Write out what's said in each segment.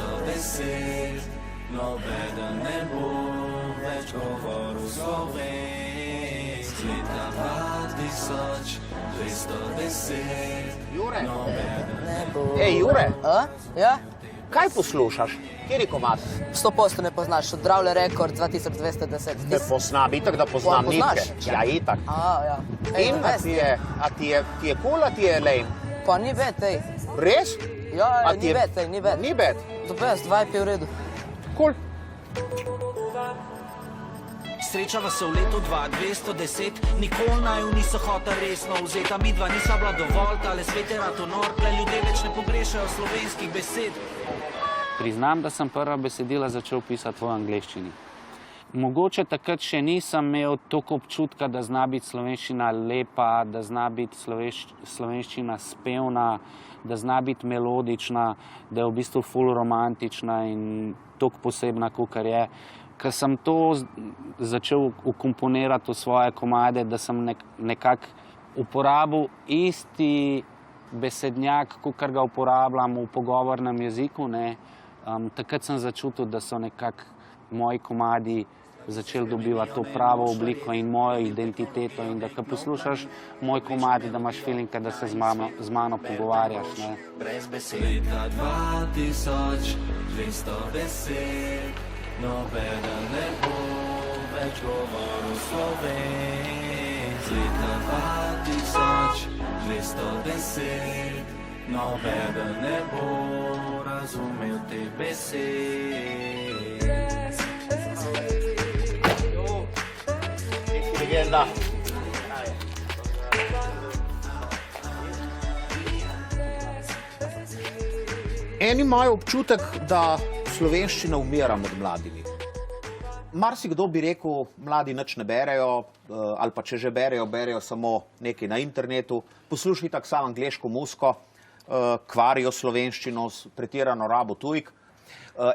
210, nobeden ne bo več govoril slovensk. Leta 2210, Jure? nobeden ne bo. Ej, Jure, Ja? kaj poslušaš? Kjeri komad? 100% ne poznaš, od Dravle Rekord 2210. Ne poznam, itak da poznam Poznaš? Nitke. Ja, itak. Ja. Ej, In vest. ti je cool, a ti je lame? Pa ni bed, ej. Res? Ja, A ti ni je- bed, ej, ni bed. Ni bed. To best, vibe je v redu. Cool. Srečava se v letu 2210, nikoli naju niso hotel resno vzeti, a midva nisva bila dovolj, tale svet je rado nor, tle ljudje več ne pogrešajo slovenskih besed. Priznam, da sem prva besedila začel pisati v angleščini. Mogoče takrat še nisem imel toliko občutka, da zna biti slovenščina lepa, da zna biti slovenščina spevna, da zna biti melodična, da je v bistvu ful romantična in toliko posebna, kakor je. Ker sem to začel vkomponirati v svoje komade, da sem nekako uporabil isti besednjak, kakor ga uporabljam v pogovornem jeziku, ne. Takrat sem začutil, da so nekako moji komadi začeli dobivati to pravo obliko in mojo identiteto in da ko poslušaš moj komad, da imaš feeling, da se z mano pogovarjaš, ne. brez besed. Leta 2210, nobeden ne bo več govoril slovensk. Leta 2210, nobeden ne bo razumel te besed. Legenda. Eni imajo občutek, da slovenščina umira med mladimi. Marsikdo bi rekel, mladi nič ne berejo, ali pa če že berejo, berejo samo nekaj na internetu, poslušajo tako samo angleško muziko, kvarijo slovenščino s pretirano rabo tujk.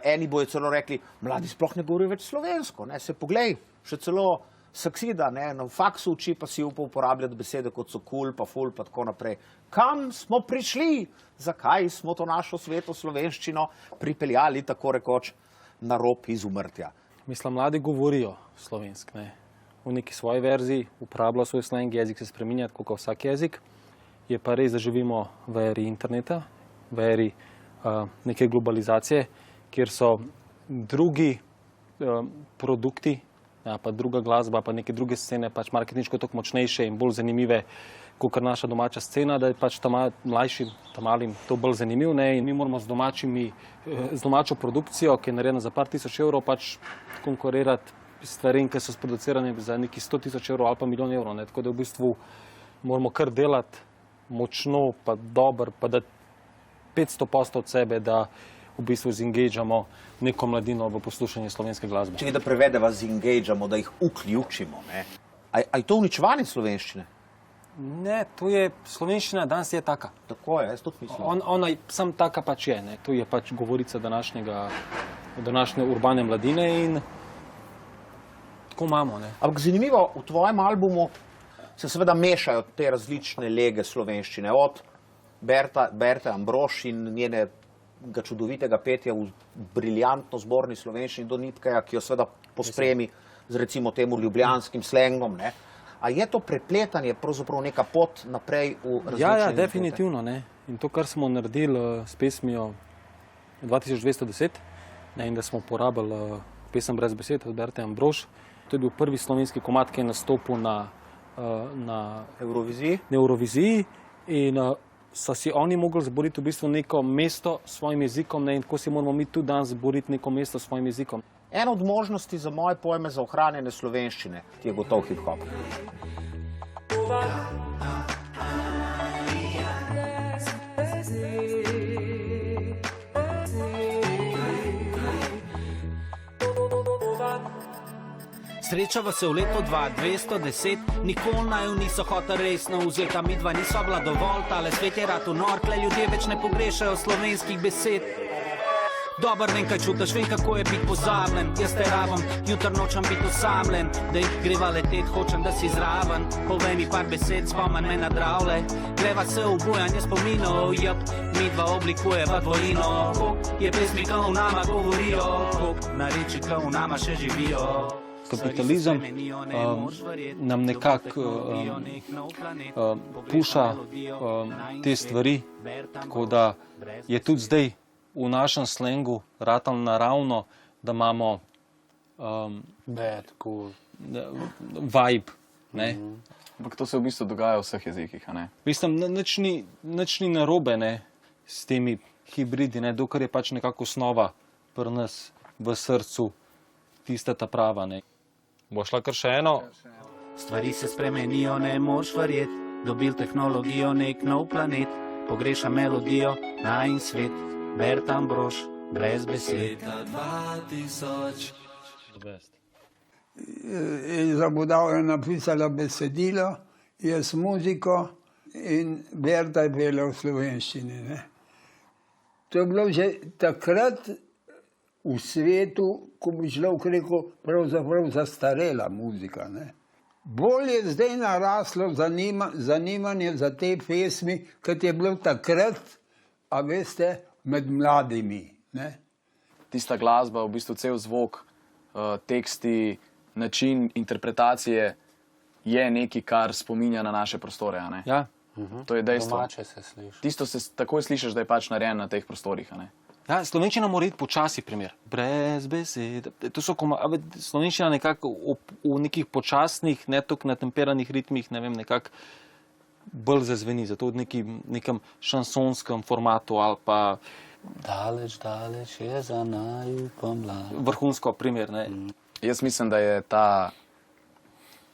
Eni bojo celo rekli, mladi sploh ne govorijo več slovensko, ne, se poglej, še celo saksida, ne, na faksu uči pa si upa uporabljati besede kot so cool, pa ful, pa tako naprej. Kam smo prišli? Zakaj smo to našo sveto slovenščino pripeljali tako rekoč na rob izumrtja? Mislim, mladi govorijo slovensk, ne. V neki svoji verziji uporabljajo svoj slang, jezik se spreminja, tako kot vsak jezik. Je pa res, da živimo v eri interneta, v eri neke globalizacije, kjer so drugi produkti, ja, pa druga glasba, pa neke druge scene, pač marketinško toliko močnejše in bolj zanimive, kot naša domača scena, da je pač mlajšim, malim to bolj zanimiv, ne, in mi moramo z domačo produkcijo, ki je narejena za par tisoč evrov, pač konkurirati stvarem, ki so sproducirane za neki 100 tisoč evrov ali pa milijon evrov, ne, tako da v bistvu moramo kar delati močno, pa dobro, pa da 500% od sebe, da v bistvu zingageamo neko mladino v poslušanje slovenske glasbe. Če da prevedeva zingageamo, da jih vključimo, ne. A je to uničevanje slovenščine? Ne, to je, slovenščina danes je taka. Tako je, jaz tudi mislim. Ona sam taka pač je, ne. To je pač govorica današnje urbane mladine in tako imamo, ne. Ampak zanimivo, v tvojem albumu se seveda mešajo te različne lege slovenščine, od Berte Ambrož in njenega čudovitega petja v briljantno zborni slovenščini do Nitkeja, ki jo seveda pospremi z recimo temu ljubljanskim slengom, ne. A je to prepletanje pravzaprav neka pot naprej v različne Ja, definitivno, ne. In to, kar smo naredili s pesmijo 2210, ne, in da smo uporabili pesem Brez besed od Berte Ambrož, to je bil prvi slovenski komad, ki je nastopil na Euroviziji in so si oni mogli zboriti v bistvu neko mesto s svojim jezikom, ne, in tako si moramo mi tudi danes zboriti neko mesto s svojim jezikom. Ena od možnosti za moje pojme za ohranjanje slovenščine je gotov hip-hop. Srečava se v letu 2210, nikoli naju niso hotel resno vzeti, a midva nisva bila dovolj, tale svet je rado nor, tle ljudje več ne pogrešajo slovenskih besed. Dobar vem, kaj čutiš, vem, kako je biti pozabljen. Jaz te rabim, jutr nočem biti osamljen. Dej, greva letet, hočem, da si zraven. Povej mi par besed, spomen me na Dravle. Greva se v bujanje spominov, jep, mi dva oblikujeva dvojino. Koliko je pesmi, ki v nama govorijo, koliko nareči, ki v nama še živijo. Kapitalizem nam nekako puša te stvari, tako da je tudi zdaj v našem slengu ratal naravno, da imamo Bad, cool. vibe. Ne? Ampak to se v bistvu dogaja v vseh jezikih, a ne? Mislim, nič ni narobe, ne, s temi hibridi, ne, dokler je pač nekako osnova pri nas v srcu tista ta prava. Ne. Bo šla kar še eno? Stvari se spremenijo, ne moš verjet. Dobil tehnologijo, nek nov planet. Pogreša melodijo, najin svet. Bert Ambrož, brez besed. Leta 2000 Zabudal je napisala besedilo, jaz muziko in Berta je pela v slovenščini. Ne. To je bilo že takrat v svetu, ko bi človek rekel, pravzaprav zastarela muzika. Ne. Bolj je zdaj naraslo zanimanje za te pesmi, kot je bilo takrat, a veste, med mladimi. Ne. Tista glasba, v bistvu cel zvok, teksti, način interpretacije je nekaj, kar spominja na naše prostore, a ne? Ja. To je dejstvo. Domače se sliši. Tisto se takoj slišiš, da je pač narejen na teh prostorih, a ne? Ja, slovenščina mora iti počasi primer. Brez besed. To so slovenščina nekako v nekih počasnih, ne toliko natemperanih ritmih, ne vem, nekako bolj zazveni. Zato v nekem šansonskem formatu ali pa Daleč, daleč je za naju pomlad. vrhunsko primer. Ne. Jaz mislim, da je ta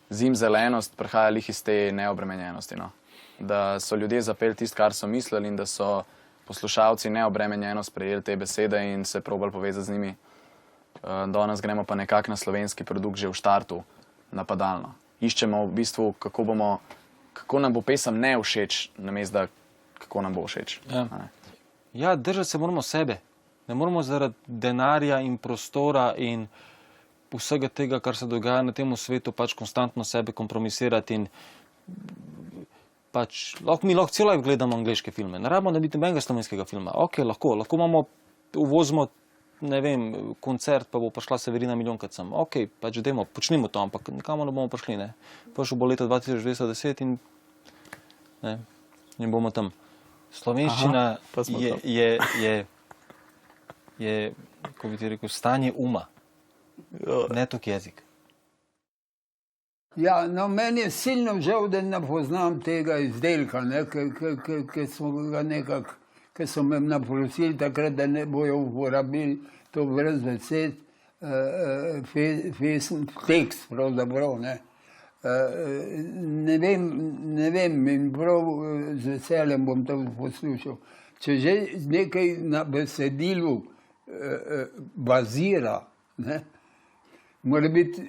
zimzelenost prihaja lih iz te neobremenjenosti, no? Da so ljudje zapeli tisto, kar so mislili in da so poslušalci neobremenjeno sprejeli te besede in se probali povezati z njimi. Danes gremo pa nekako na slovenski produkt že v štartu napadalno. Iščemo v bistvu, kako nam bo pesem ne všeč, namesto da kako nam bo všeč. Ja. Ja, držati se moramo sebe. Ne moramo zaradi denarja in prostora in vsega tega, kar se dogaja na tem svetu, pač konstantno sebe kompromisirati in pač, mi lahko celo gledamo angleške filme. Ne rabimo narediti nobenega slovenskega filma. Ok, lahko imamo, uvozimo, ne vem, koncert, pa bo prišla Severina milijonkrat sem. Ok, pač dajmo, počnimo to, ampak nikamo ne bomo prišli, ne. Prišel bo leta 2210 in ne, in bomo tam. Slovenščina je, kako bi ti rekel, stanje uma, ne tok jezik. Ja, no, meni je silno žal, da ne poznam tega izdelka, ki smo ga nekako, ki so me naprosili takrat, da ne bojo uporabili to brez besed, tekst pravzaprav, ne. Ne vem, in prav z veseljem bom to poslušal. Če že nekaj na besedilu bazira, ne, mora biti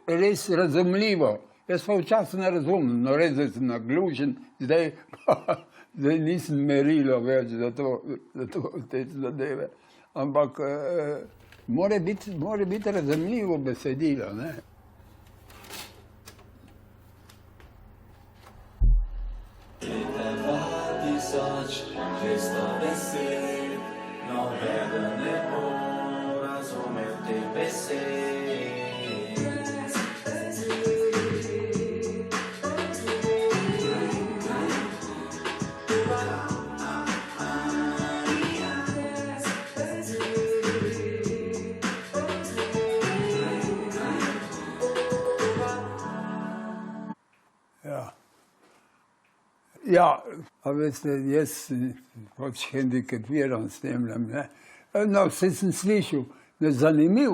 res razumljivo. Jaz pa včasih ne razumem, no res, da sem naglušen, zdaj nisem merilo več za te zadeve. Ampak mora biti razumljivo besedilo, ne. Leta 2000 200 besed, nobeden ne bo razumel te besede. Ja, a veste, jaz pač hendikepiran s tem, ne. No, vse sem slišal, da je zanimiv,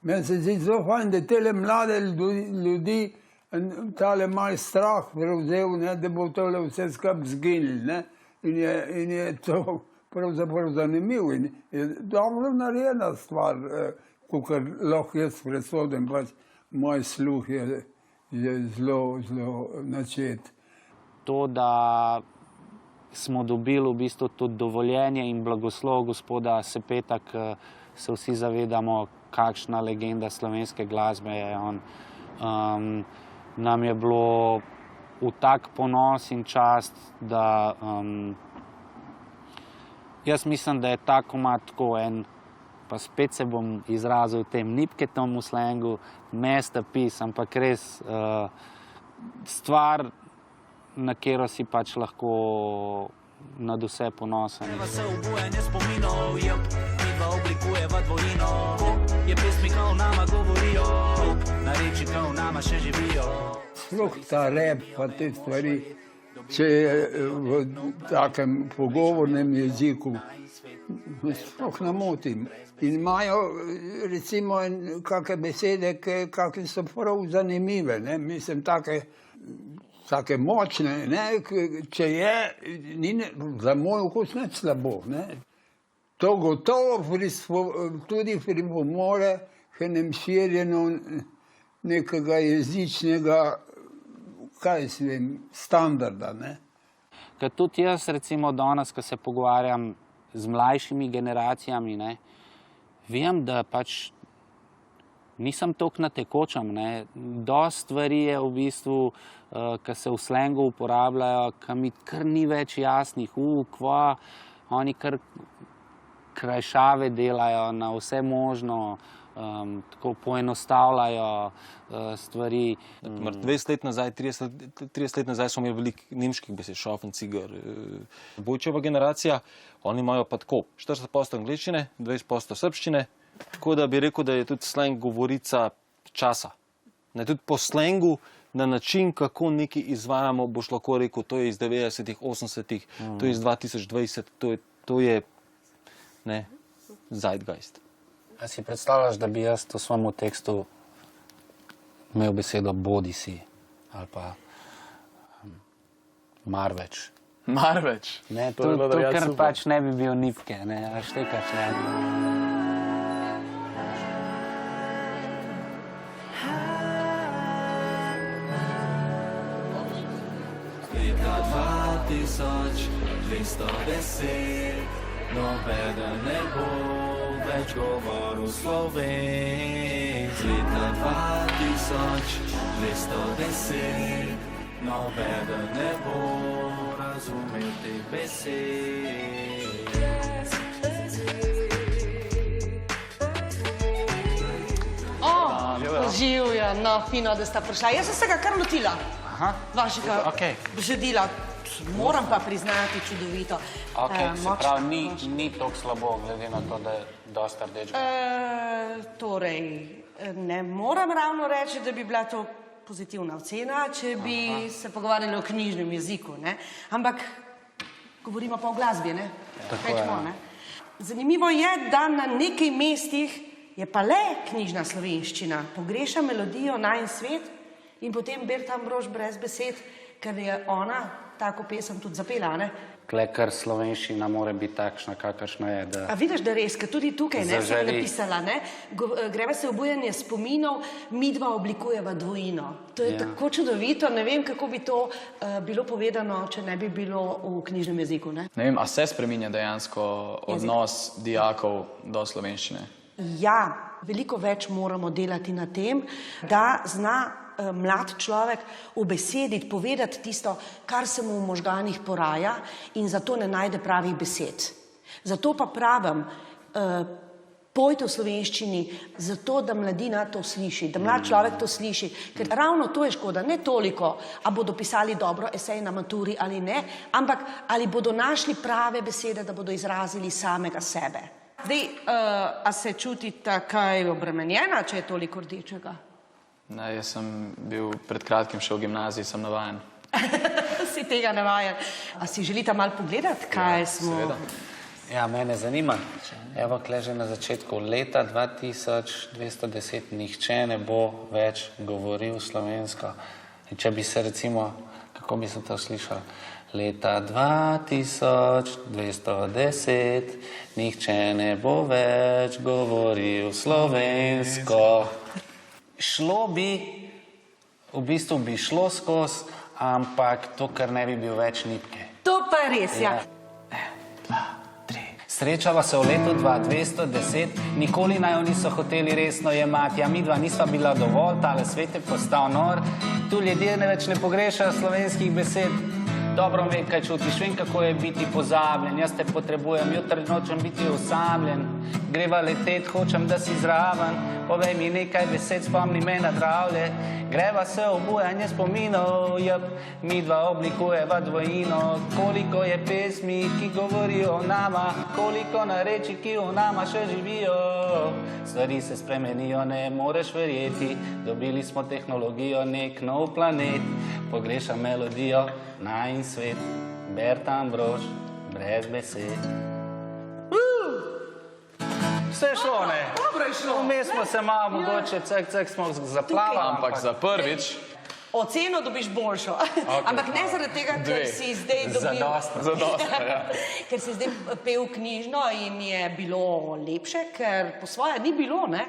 meni se zdi zelo fajn, da tele mlade ljudi tale malo strah prevzel, ne, da bo tole vse skupaj zginil, ne. In je to pravzaprav zanimiv in je dobro narejena stvar, kakor lahko jaz presodim, pač moj sluh je zelo načet. To, da smo dobili v bistvu tudi dovoljenje in blagoslov gospoda Sepeta, ki se vsi zavedamo, kakšna legenda slovenske glasbe je on. Nam je bilo v tak ponos in čast, da jaz mislim, da je ta komad tako en, pa spet se bom izrazil v tem nipketom v slengu, masterpiece, ampak res stvar, na katero si pač lahko nad vse ponosen. Greva se obujanje spominov, midva oblikujeva dvojino. Je pesmi, ko v nama govorijo, nareči, ko v nama še živijo. Sploh ta rap pa te stvari, če je v takem pogovornem jeziku, me sploh ne motim. In imajo recimo kakšne besede, kakšne so prav zanimive, ne? Mislim, take močne, ne? Če je, ni za moj okus nič slabo. Ne? To gotovo tudi pripomore k enem širjenju nekega jezičnega, kaj se vem, standarda. Ne? Ker tudi jaz, recimo danes, ko se pogovarjam z mlajšimi generacijami, ne, vem, da pač nisem toliko na tekočem. Dosti stvari je v bistvu, ki se v slengu uporabljajo, ki mi kar ni več jasnih, kva, oni kar krajšave delajo na vse možno, tako poenostavljajo stvari. 20 let nazaj, 30 let nazaj smo imeli veliko nemških besed, šofen, cigar. Bojčeva generacija, oni imajo pa tako 40% angleščine, 20% srbščine, tako da bi rekel, da je tudi slang govorica časa. Ne, tudi po slangu, na način, kako nekaj izvajamo, boš lahko rekel, to je iz 90-ih, 80-ih, to je iz 2020, to je ne, zeitgeist. A si predstavljaš, da bi jaz v svojem tekstu imel besedo bodisi ali pa marveč? Marveč? Ne, to ker pač ne bi bil nipke, ne, a štekaš, ne. Leta 2210, nobeden ne bo več govoril slovensko. Leta 2210, nobeden ne bo razumel teh besed. Živja, no, fino, da sta prišla. Jaz sem se ga kar lotila. Vašega besedila. Moram pa priznati čudovito. Se pravi, ni toliko slabo, glede na to, da je dosta rdečega. Torej, ne moram ravno reči, da bi bila to pozitivna ocena, če bi se pogovarjali o knjižnem jeziku, ne? Ampak govorimo pa o glasbi, ne? Rečemo, ne? Zanimivo je, da na nekaj mestih je pa le knjižna slovenščina. Pogreša melodijo Najin svet in potem Berta Ambrož brez besed, ker je ona tako pesem tudi zapela, ne? Ker slovenščina mora biti takšna, kakršna je. A vidiš, da res, ker tudi tukaj ne sem napisala, ne? Greva se obujanje spominov, midva oblikujeva dvojino. To je tako čudovito, ne vem, kako bi to bilo povedano, če ne bi bilo v knjižnem jeziku, ne? Ne vem, a se spreminja dejansko odnos dijakov do slovenščine? Ja, veliko več moramo delati na tem, da zna mlad človek ubesediti, povedati tisto, kar se mu v možganih poraja in zato ne najde pravih besed. Zato pa pravim, pojte v slovenščini, zato da mladina to sliši, da mlad človek to sliši, ker ravno to je škoda, ne toliko, a bodo pisali dobro esej na maturi ali ne, ampak ali bodo našli prave besede, da bodo izrazili samega sebe. Zdaj, a se čutite kaj obremenjena, če je toliko rdečega? Ne, jaz sem bil pred kratkim še v gimnaziji, sem navajen. Si tega navajen. A si želite malo pogledati, kaj smo? Seveda. Ja, mene zanima. Evo, kle že na začetku leta 2210 nihče ne bo več govoril slovensko. In če bi se recimo, kako bi se to slišalo? Leta 2210 nihče ne bo več govoril slovensko. Šlo bi, v bistvu bi šlo skozi, ampak to, ker ne bi bil več nitke. To pa je res, ja. Srečava se v letu 2210, nikoli naj jo niso hoteli resno jemati, a midva nisva bila dovolj, tale svet je postal nor, tu ljudje ne več ne pogrešajo slovenskih besed. Dobro vem, kaj čutiš, vem, kako je biti pozabljen, jaz te potrebujem, jutri nočem biti osamljen. Greva letet, hočem, da si zraven, povej mi nekaj besed, spomni me na Dravlje. Greva se obujanje spominov, midva oblikujeva dvojino. Koliko je pesmi, ki govorijo o nama, koliko nareči, ki v nama še živijo. Stvari se spremenijo, ne moreš verjeti, dobili smo tehnologijo, nek nov planet. Pogrešam melodijo, najin svet, Berta Ambrož, brez besed. Vse je šlo, ne? Dobro je šlo. Vmes smo se malo mogoče, cek smo zaplavali. Ampak za prvič Oceno dobiš boljšo. Ampak ne zaradi tega, ker si zdaj dobil... zadostno, ja. Ker si zdaj pel knjižno in je bilo lepše, ker po svoje ni bilo, ne?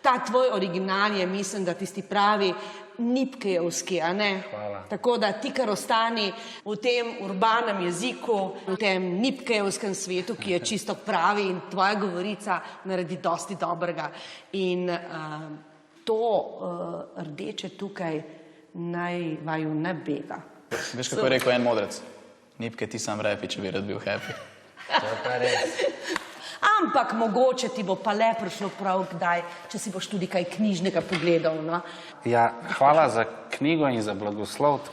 Ta tvoj original je, mislim, da tisti pravi nipkejevski, a ne? Hvala. Tako da ti kar ostani v tem urbanem jeziku, v tem nipkejevskem svetu, ki je čisto pravi in tvoja govorica naredi dosti dobrega. In to rdeče tukaj naj vaju ne bega. Veš, kako je rekel en modrec? Nipke, ti sam repi, če bi rad bil happy. To je pa res. Ampak mogoče ti bo pa le prišlo prav kdaj, če si boš tudi kaj knjižnega pogledal, no? Ja, hvala za knjigo in za blagoslov.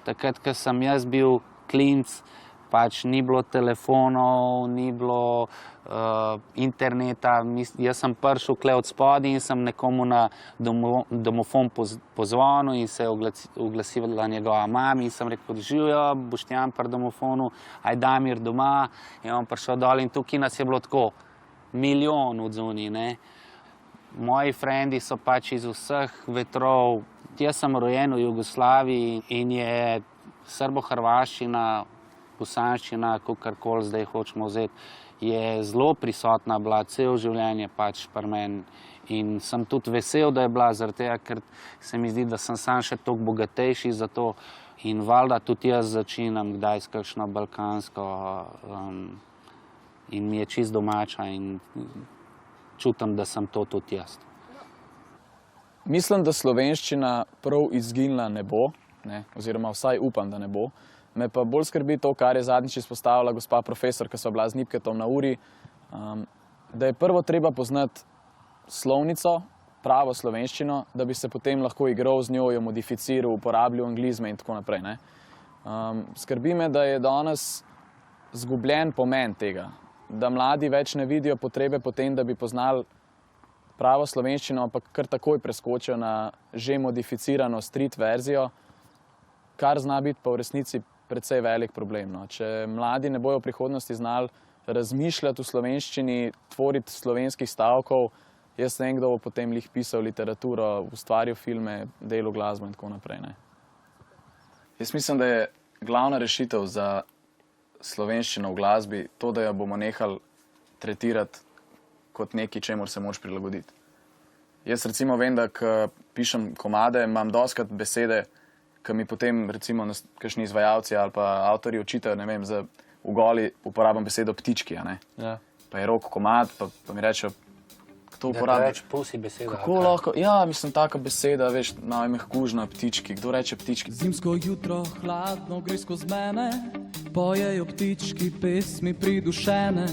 Takrat, ko sem jaz bil klinc, pač ni bilo telefonov, ni bilo interneta. Jaz sem prišel kle od spodaj in sem nekomu na domofon pozvonil in se je oglasila njegova mama in sem rekel, živijo, Boštjan pri domofonu, aj Damir doma. In on prišel dol in tukaj nas je bilo tako milijon odzuni, ne. Moji frendi so pač iz vseh vetrov. Jaz sem rojen v Jugoslaviji in je srbo-hrvaščina, bosanščina, kakorkoli zdaj hočemo vzeti, je zelo prisotna bila celo življenje pač pri meni. In sem tudi vesel, da je bila, zaradi tega, ker se mi zdi, da sem sam še toliko bogatejši za to. In valjda tudi jaz začinam kdaj s kakšno balkansko in mi je čist domača in čutim, da sem to tudi jaz. Mislim, da slovenščina prav izginila ne bo, ne, oziroma vsaj upam, da ne bo. Me pa bolj skrbi to, kar je zadnjič izpostavila gospa profesor, ki sva bila z Nipketom na uri, da je prvo treba poznati slovnico, pravo slovenščino, da bi se potem lahko igral z njo, jo modificiral, uporabljal anglizme in tako naprej, ne. Skrbi me, da je danes zgubljen pomen tega, da mladi več ne vidijo potrebe potem, da bi poznali pravo slovenščino, ampak kar takoj preskočijo na že modificirano street verzijo, kar zna biti pa v resnici precej velik problem, no. Če mladi ne bojo v prihodnosti znali razmišljati v slovenščini, tvoriti slovenskih stavkov, jaz ne vem, kdo bo potem lih pisal literaturo, ustvaril filme, delal glasbo in tako naprej, ne. Jaz mislim, da je glavna rešitev za slovenščino v glasbi to, da jo bomo nehali tretirati kot nekaj, čemur se moraš prilagoditi. Jaz recimo vem, da ko pišem komade, imam dostikrat besede, ki mi potem recimo kakšni izvajalci ali pa avtorji očitajo, ne vem, v goli uporabam besedo ptički, a ne. Ja. Pa je rok komad, pa mi rečejo, kdo uporablja. Da več pusi beseda. Kako lahko? Ja, mislim, taka beseda, veš, najmehkužna ptički. Kdo reče ptički? Zimsko jutro hladno gre skozi mene, pojejo ptički pesmi pridušene,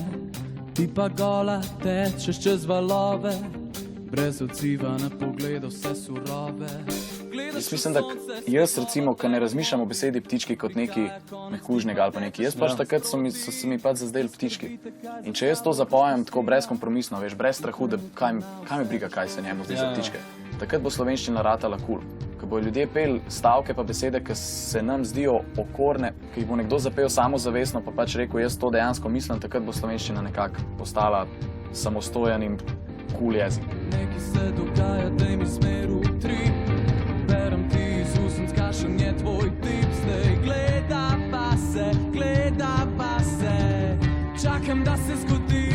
ti pa gola tečeš čez valove, brez odziva na pogled vse surove. Jaz mislim, da jaz recimo, ko ne razmišljam o besedi ptički kot neki mehkužnega ali pa neki, jaz pač takrat so se mi pač zazdeli ptički. In če jaz to zapojem tako brezkompromisno, veš, brez strahu, da kaj me briga, kaj se njemu zdi za ptičke, takrat bo slovenščina ratala kul. Ko bojo ljudje peli stavke pa besede, ki se nam zdijo okorne, ki jih bo nekdo zapel samozavestno, pa pač rekel, jaz to dejansko mislim, takrat bo slovenščina nekako postala samostojen in kul jezik. Nekaj se dogaja, daj mi smer v trip, berem ti iz usnic, kakšen je tvoj tip, zdaj gleda pa se, čakam, da se zgodi,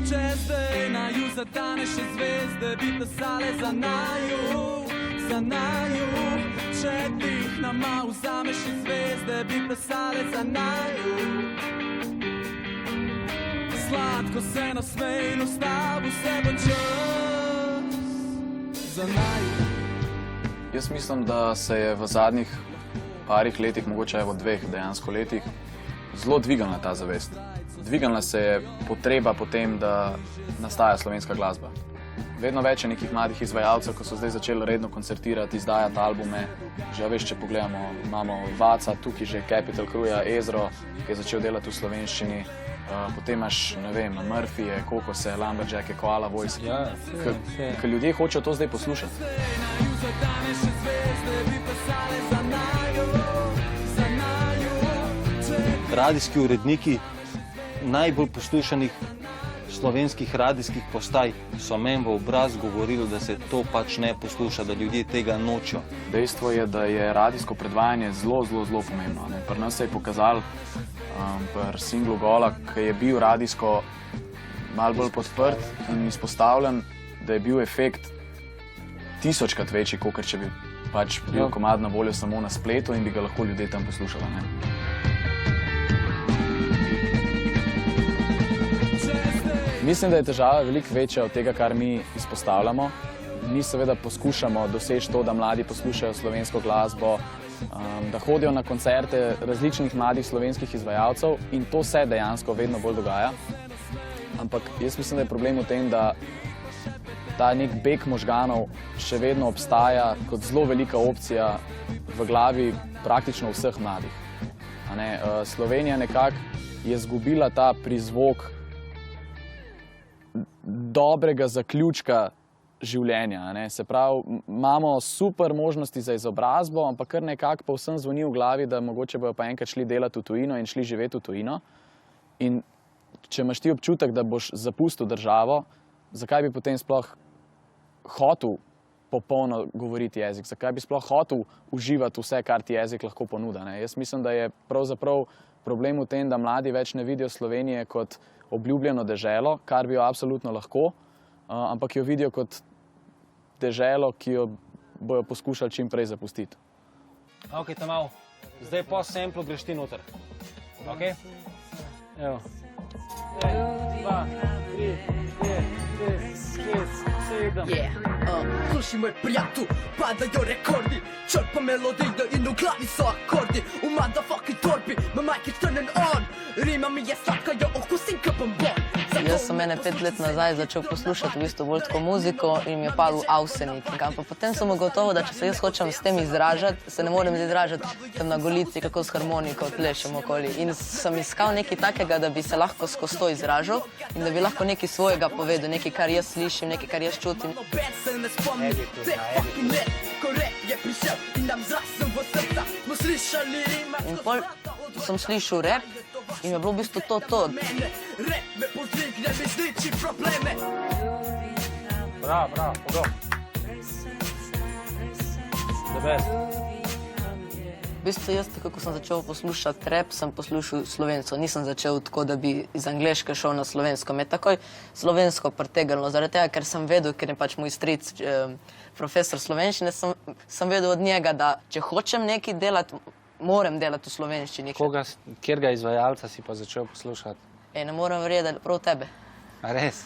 če zdaj naju zadane še zvezde, bi pisale za naju, če dih nama vzameš iz zvezde, bi plesale za naju. Sladko se nasmej in ustavi se bo čas za naju. Jaz mislim, da se je v zadnjih parih letih, mogoče evo 2 dejansko letih, zelo dvignila ta zavest. Dvignila se je potreba po tem, da nastaja slovenska glasba. Vedno več je nekih mladih izvajalcev, ko so zdaj začeli redno koncertirati, izdajati albume. Že veš, če pogledamo, imamo Vaca, tukaj že Capital Crewja, Ezro, ki je začel delati v slovenščini. Potem imaš, ne vem, Murphyje, Kokose, Lumberjacke, Koala Voice. Ker ljudje hočejo to zdaj poslušati. Radijski uredniki najbolj poslušanih slovenskih radijskih postaj so meni v obraz govorili, da se to pač ne posluša, da ljudje tega nočejo. Dejstvo je, da je radijsko predvajanje zelo pomembno. Pri nas se je pokazalo, pri singlu Gola, ki je bil radijsko malo bolj podprt in izpostavljen, da je bil efekt 1000-krat večji, kot če bi pač bil komad na voljo samo na spletu in bi ga lahko ljudje tam poslušali. Mislim, da je težava veliko večja od tega, kar mi izpostavljamo. Mi seveda poskušamo doseči to, da mladi poslušajo slovensko glasbo, da hodijo na koncerte različnih mladih slovenskih izvajalcev in to se dejansko vedno bolj dogaja. Ampak jaz mislim, da je problem v tem, da ta nek beg možganov še vedno obstaja kot zelo velika opcija v glavi praktično vseh mladih. Slovenija nekako je izgubila ta prizvok dobrega zaključka življenja. Se pravi, imamo super možnosti za izobrazbo, ampak kar nekako pa vsem zvoni v glavi, da mogoče bojo pa enkrat šli delati v tujino in šli živeti v tujino. In če imaš ti občutek, da boš zapustil državo, zakaj bi potem sploh hotel popolno govoriti jezik? Zakaj bi sploh hotel uživati vse, kar ti jezik lahko ponuda? Jaz mislim, da je pravzaprav problem v tem, da mladi več ne vidijo Slovenije kot obljubljeno deželo, kar bi jo absolutno lahko, ampak jo vidijo kot deželo, ki jo bojo poskušali čim prej zapustiti. Ok, Tamal, zdaj po samplu greš ti noter. Ok? Evo. 2, 3, 5, 6, 7. Slušaj moj prijatelj, padajo rekordi, črpa melodijo in v glavi so akordi. V motherfucking torbi, my mic is turning on, rima mi je sladkajo, okusim ka bombon. Jaz sem 5 let nazaj začel poslušati v bistvu bolj tako muziko in mi je padel Avsenik. Ampak potem sem ugotovil, da če se jaz hočem s tem izražati, se ne morem izražati tam na Golici, kako s harmoniko plešem okoli. In sem iskal nekaj takega, da bi se lahko skozi to izražal in da bi lahko nekaj svojega povedal, nekaj, kar jaz slišim, nekaj, kar jaz čutim. In pol sem slišal rap in je bilo v bistvu to. Bravo, pogod. The best. V bistvu jaz, tako ko sem začel poslušati rap, sem poslušal slovensko. Nisem začel tako, da bi iz angleške šel na slovensko. Me takoj slovensko pritegnilo, zaradi tega, ker sem vedel, ker je pač moj stric profesor slovenščine, sem vedel od njega, da če hočem nekaj delati, moram delati v slovenščini. Kjerga izvajalca si pa začel poslušati? Ne morem verjeti, prav tebe. A res?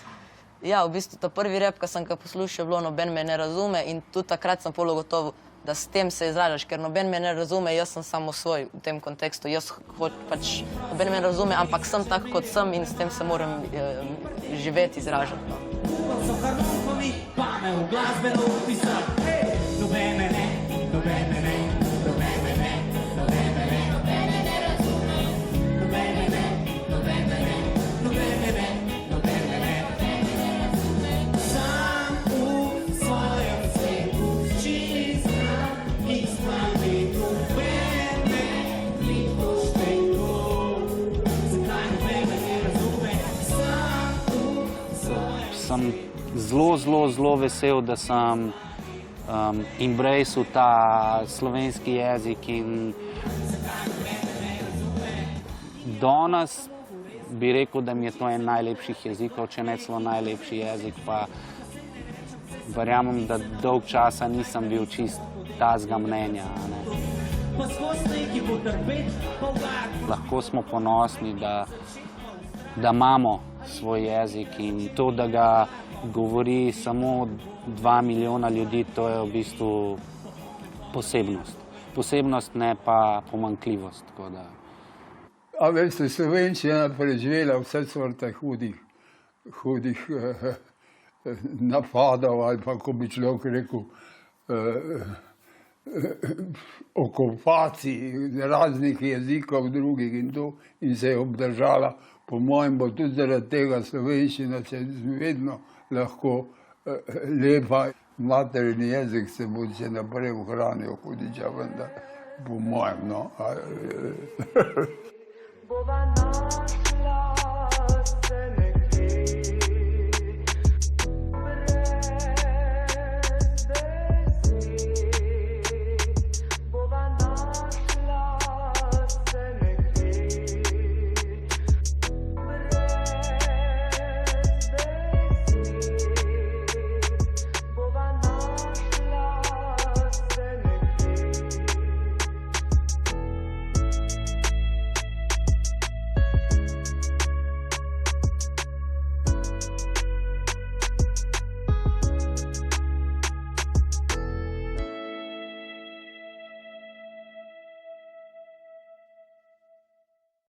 Ja, v bistvu ta prvi rap, ko sem ga poslušal, je bilo Noben me ne razume in tudi takrat sem pol ugotovil, da s tem se izražaš, ker noben me ne razume, jaz sem samo svoj v tem kontekstu. Jaz pač noben me ne razume, ampak sem tak, kot sem in s tem se moram živeti, izražati. Sem zelo vesel, da sem embraceal ta slovenski jezik in danes bi rekel, da mi je to en najlepših jezikov, če ne celo najlepši jezik, pa verjamem, da dolg časa nisem bil čist tazga mnenja. pa skozi neki bo trpet, pa vlak. Lahko smo ponosni, da imamo svoj jezik in to, da ga govori samo 2 milijona ljudi, to je v bistvu posebnost. Posebnost, ne pa pomanjkljivost. Tako da. A veste, slovenščina preživela vse sorte hudih napadov ali pa, ko bi človek rekel, okupacij raznih jezikov drugih in to, in se je obdržala. Po mojem bo tudi zaradi tega slovenščina se vedno lahko lepa. Materin jezik se bo še naprej ohranil, hudiča, vendar po mojem, no.